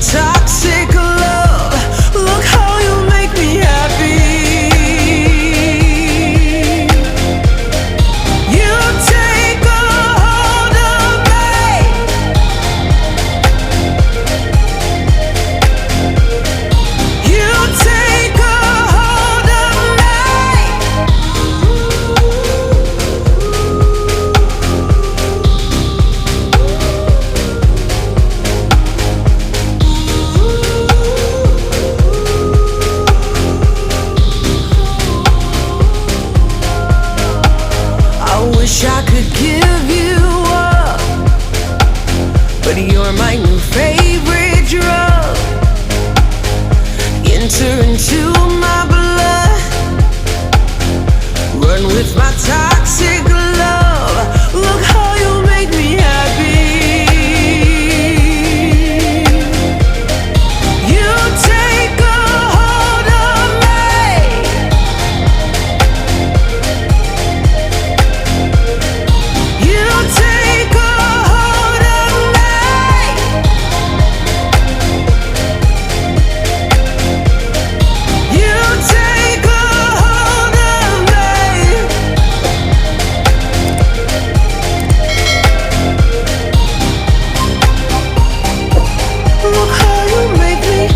toxic love. Look how you make me happy. You take a hold of me. You take a hold of me. I wish I could give you up, but you're my new favorite drug. Enter into my blood, run with my toxic love. Look how you make me happy. You take a hold of me. You take a hold of me. You take a hold of me. Look how you make me.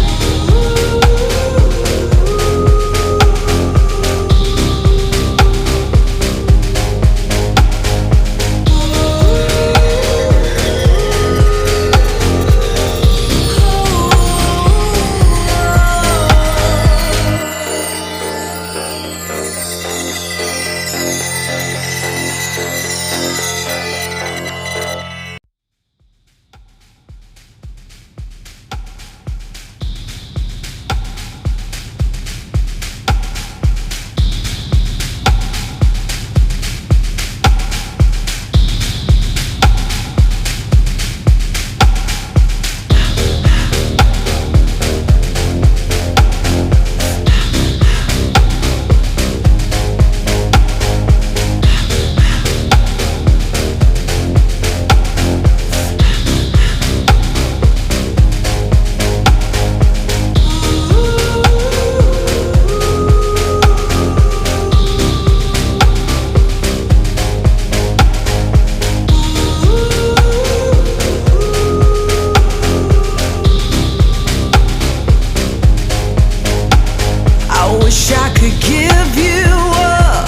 I wish I could give you up,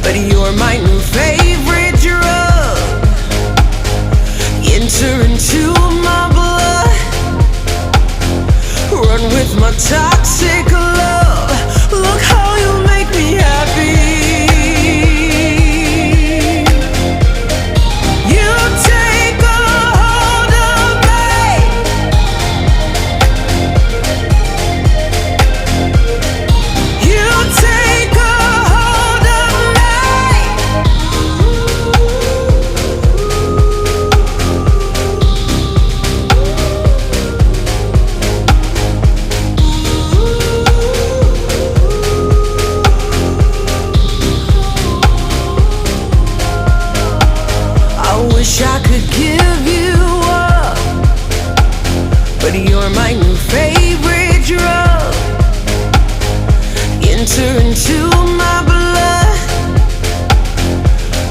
but you're my new favorite drug. Enter into my blood, run with my toxic love. Look how you make me happy. You take a hold of me. You take a hold of me. I wish I could give you up, but you're my new favorite drug. Enter into my blood,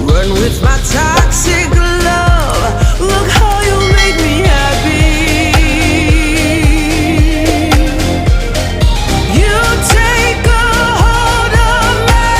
run with my toxic love. Look how you make me happy. You take a hold of me.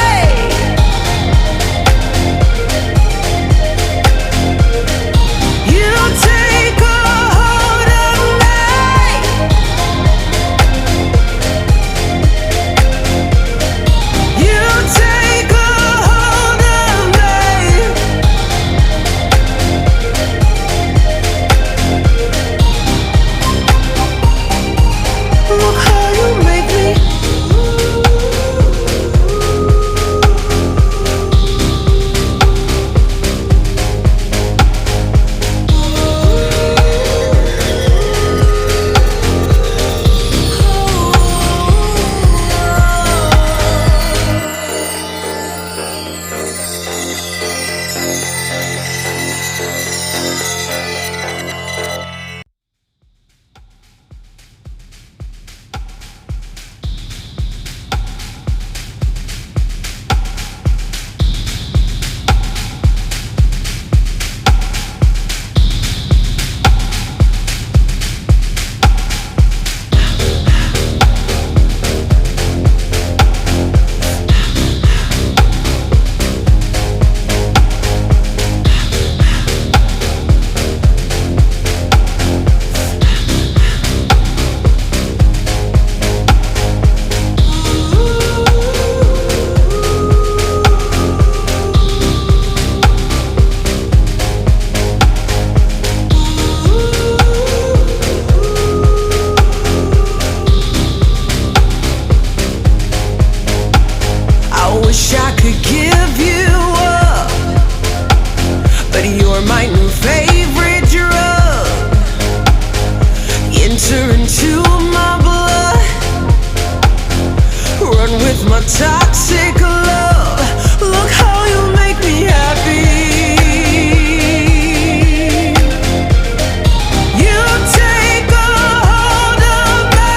wish I could give you up, but you're my new favorite drug. Enter into my blood, run with my toxic love. Look how you make me happy. You take a hold of me.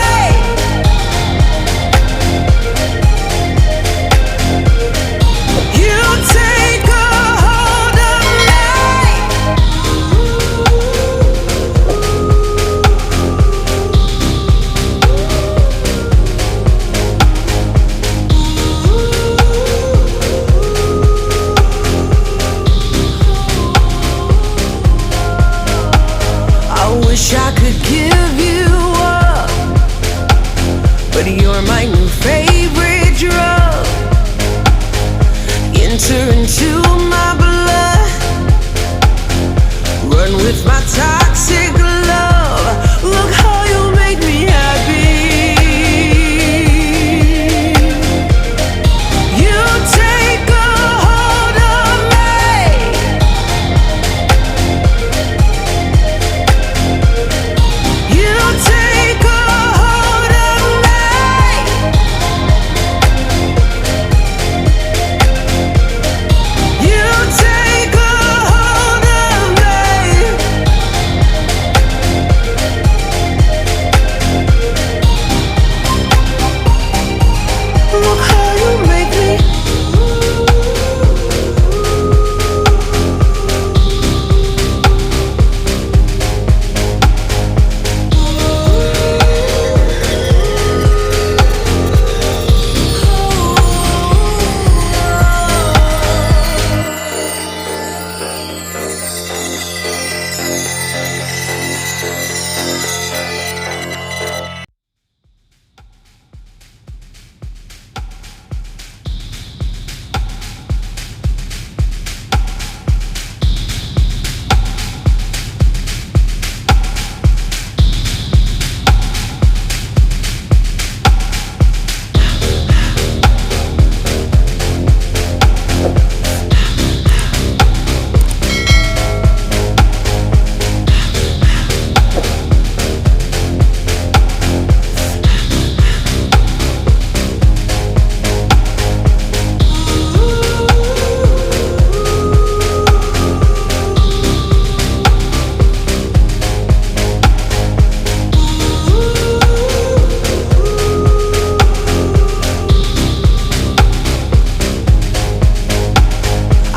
You take a hold of me. I wish I could give you up, but you're my new favorite drug. Enter into my blood, run with my toxic love. Look how you make me happy. You take a hold of me. You take a hold of me. You take a hold of me. Look how you make me.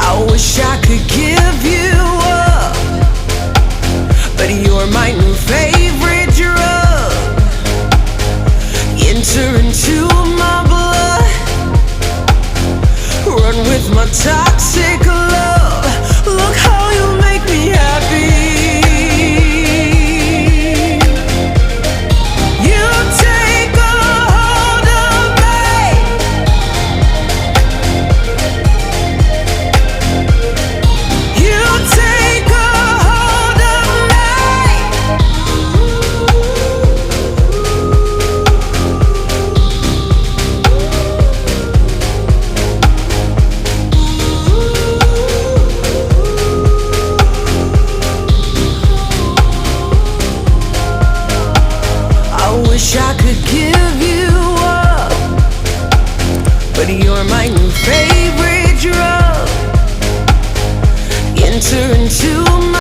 I wish I could give you up, but you're my new favorite drug. Enter into my blood, run with my toxic love. Look how you make me happy. You take a hold of me. You take a hold of me. I wish I could give you up, but you're my new favorite drug. Enter into